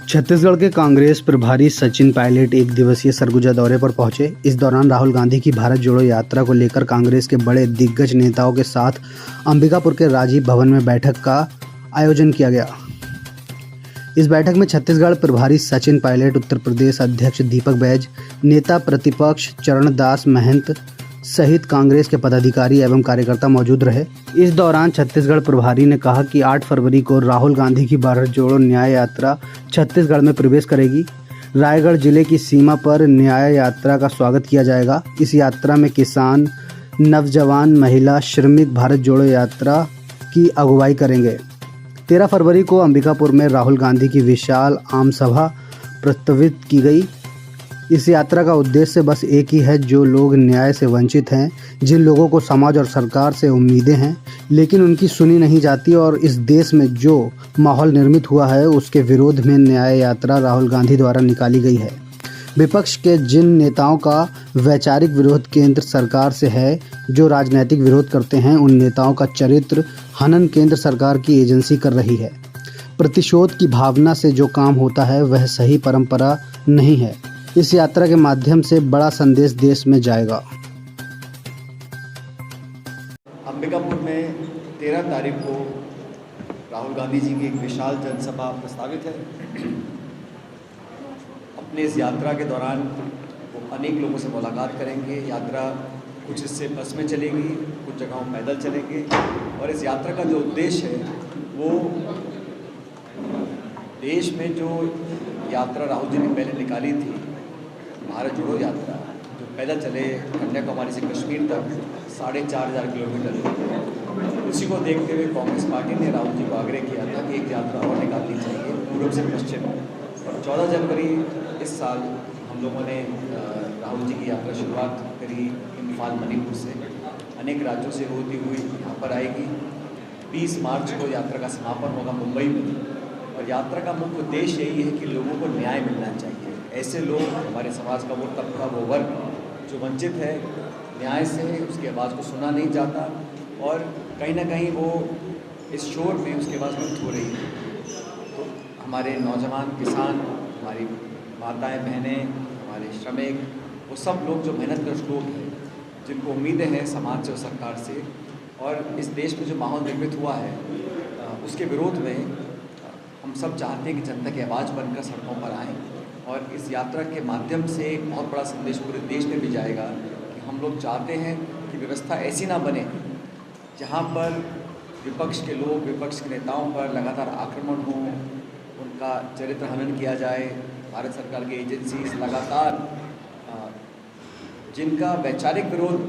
छत्तीसगढ़ के कांग्रेस प्रभारी सचिन पायलट एक दिवसीय सरगुजा दौरे पर पहुंचे। इस दौरान राहुल गांधी की भारत जोड़ो यात्रा को लेकर कांग्रेस के बड़े दिग्गज नेताओं के साथ अंबिकापुर के राजीव भवन में बैठक का आयोजन किया गया। इस बैठक में छत्तीसगढ़ प्रभारी सचिन पायलट, उत्तर प्रदेश अध्यक्ष दीपक बैज, नेता प्रतिपक्ष चरणदास महंत सहित कांग्रेस के पदाधिकारी एवं कार्यकर्ता मौजूद रहे। इस दौरान छत्तीसगढ़ प्रभारी ने कहा कि 8 फरवरी को राहुल गांधी की भारत जोड़ो न्याय यात्रा छत्तीसगढ़ में प्रवेश करेगी। रायगढ़ जिले की सीमा पर न्याय यात्रा का स्वागत किया जाएगा। इस यात्रा में किसान, नौजवान, महिला, श्रमिक भारत जोड़ो यात्रा की अगुवाई करेंगे। 13 फरवरी को अंबिकापुर में राहुल गांधी की विशाल आम सभा प्रस्तावित की गई। इस यात्रा का उद्देश्य बस एक ही है, जो लोग न्याय से वंचित हैं, जिन लोगों को समाज और सरकार से उम्मीदें हैं लेकिन उनकी सुनी नहीं जाती, और इस देश में जो माहौल निर्मित हुआ है उसके विरोध में न्याय यात्रा राहुल गांधी द्वारा निकाली गई है। विपक्ष के जिन नेताओं का वैचारिक विरोध केंद्र सरकार से है, जो राजनीतिक विरोध करते हैं, उन नेताओं का चरित्र हनन केंद्र सरकार की एजेंसी कर रही है। प्रतिशोध की भावना से जो काम होता है वह सही परंपरा नहीं है। इस यात्रा के माध्यम से बड़ा संदेश देश में जाएगा। अंबिकापुर में 13 तारीख को राहुल गांधी जी की एक विशाल जनसभा प्रस्तावित है। अपने इस यात्रा के दौरान वो अनेक लोगों से मुलाकात करेंगे। यात्रा कुछ हिस्से बस में चलेगी, कुछ जगहों पैदल चलेंगे, और इस यात्रा का जो उद्देश्य है वो देश में जो यात्रा राहुल जी ने पहले निकाली थी, भारत जोड़ो यात्रा, जो पैदल चले कन्याकुमारी से कश्मीर तक 4,500 किलोमीटर, उसी को देखते हुए कांग्रेस पार्टी ने राहुल जी को आग्रह किया था कि एक यात्रा और निकालनी चाहिए पूर्व से पश्चिम। और 14 जनवरी इस साल हम लोगों ने राहुल जी की यात्रा शुरुआत करी इम्फाल, मणिपुर से। अनेक राज्यों से होती हुई यहाँ पर आएगी। 20 मार्च को यात्रा का समापन होगा मुंबई में, और यात्रा का मुख्य उद्देश्य यही है कि लोगों को न्याय मिलना चाहिए। ऐसे लोग, हमारे समाज का वो तबका, वो वर्ग जो वंचित है न्याय से, उसकी आवाज़ को सुना नहीं जाता, और कहीं ना कहीं वो इस शोर में उसकी आवाज़ लुप्त हो रही है। तो हमारे नौजवान, किसान, हमारी माताएं, बहनें, हमारे श्रमिक, वो सब लोग जो मेहनतकश लोग हैं, जिनको उम्मीदें हैं समाज से और सरकार से, और इस देश में जो माहौल निर्मित हुआ है उसके विरोध में हम सब चाहते हैं कि जनता की आवाज़ बनकर सड़कों पर आएँ। और इस यात्रा के माध्यम से एक बहुत बड़ा संदेश पूरे देश में भी जाएगा कि हम लोग चाहते हैं कि व्यवस्था ऐसी ना बने जहां पर विपक्ष के लोग, विपक्ष के नेताओं पर लगातार आक्रमण हो, उनका चरित्र हनन किया जाए। भारत सरकार की एजेंसी लगातार जिनका वैचारिक विरोध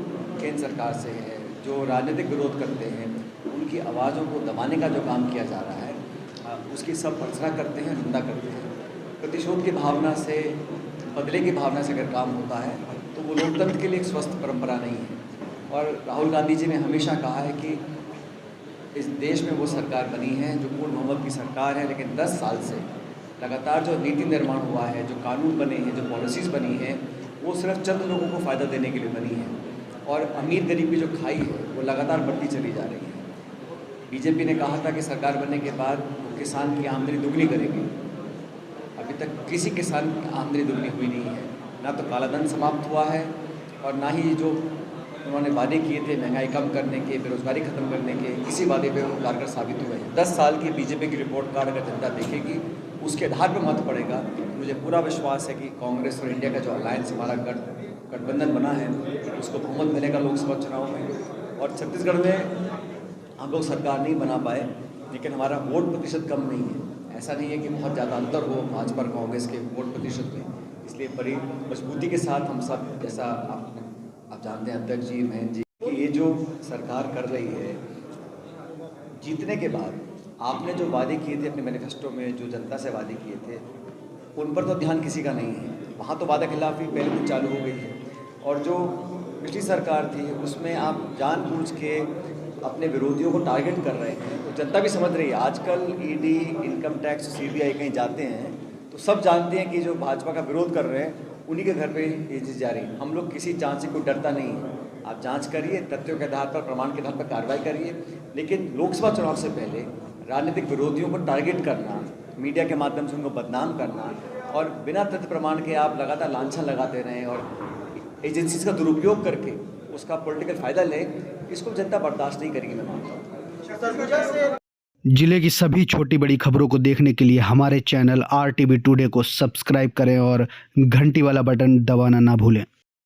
केंद्र सरकार से है, जो राजनीतिक विरोध करते हैं, उनकी आवाज़ों को दबाने का जो काम किया जा रहा है उसकी सब भर्त्सना करते हैं, निंदा करते हैं। प्रतिशोध की भावना से, बदले की भावना से अगर काम होता है तो वो लोकतंत्र के लिए एक स्वस्थ परंपरा नहीं है। और राहुल गांधी जी ने हमेशा कहा है कि इस देश में वो सरकार बनी है जो पूर्ण बहुमत की सरकार है, लेकिन 10 साल से लगातार जो नीति निर्माण हुआ है, जो कानून बने हैं, जो पॉलिसीज़ बनी हैं, वो सिर्फ चंद लोगों को फ़ायदा देने के लिए बनी है, और अमीर गरीब की जो खाई है वो लगातार बढ़ती चली जा रही है। बीजेपी ने कहा था कि सरकार बनने के बाद वो किसान की आमदनी दुगनी करेगी। अभी तक किसी किसान की आमदनी दुगनी हुई नहीं है। ना तो कालाधन समाप्त हुआ है, और ना ही जो उन्होंने वादे किए थे महंगाई कम करने के, बेरोजगारी खत्म करने के, किसी वादे पे वो कारगर साबित हुए हैं। 10 साल की बीजेपी की रिपोर्ट कार्ड अगर जनता देखेगी, उसके आधार पर मत पड़ेगा। मुझे पूरा विश्वास है कि कांग्रेस और इंडिया का जो अलायंस, हमारा गठबंधन बना है, उसको बहुमत मिलेगा लोकसभा चुनाव में। और छत्तीसगढ़ में हम लोग सरकार नहीं बना पाए, लेकिन हमारा वोट प्रतिशत कम नहीं है। ऐसा नहीं है कि बहुत ज़्यादा अंतर हो भाजपा और कांग्रेस के वोट प्रतिशत में। इसलिए बड़ी मजबूती के साथ हम सब, जैसा आप जानते हैं अध्यक्ष जी, महंत जी, कि ये जो सरकार कर रही है, जीतने के बाद आपने जो वादे किए थे अपने मैनिफेस्टो में, जो जनता से वादे किए थे, उन पर तो ध्यान किसी का नहीं है। वहाँ तो वादा खिलाफी पहले दिन चालू हो गई है। और जो पिछली सरकार थी उसमें आप जानबूझ के अपने विरोधियों को टारगेट कर रहे हैं, तो जनता भी समझ रही है। आजकल ईडी, इनकम टैक्स, सीबीआई कहीं जाते हैं तो सब जानते हैं कि जो भाजपा का विरोध कर रहे हैं उन्हीं के घर पे एजेंसी जा रही है। हम लोग किसी जांच से कोई डरता नहीं है। आप जांच करिए, तथ्यों के आधार पर, प्रमाण के आधार पर कार्रवाई करिए, लेकिन लोकसभा चुनाव से पहले राजनीतिक विरोधियों को टारगेट करना मीडिया के माध्यम से उनको बदनाम करना और बिना तथ्य प्रमाण के आप लगातार लांछन लगाते रहें और एजेंसीज का दुरुपयोग करके उसका पॉलिटिकल फ़ायदा लें, इसको जनता बर्दाश्त नहीं करेगी, मैं मानता हूँ। जिले की सभी छोटी बड़ी खबरों को देखने के लिए हमारे चैनल RTV टुडे को सब्सक्राइब करें और घंटी वाला बटन दबाना ना भूलें।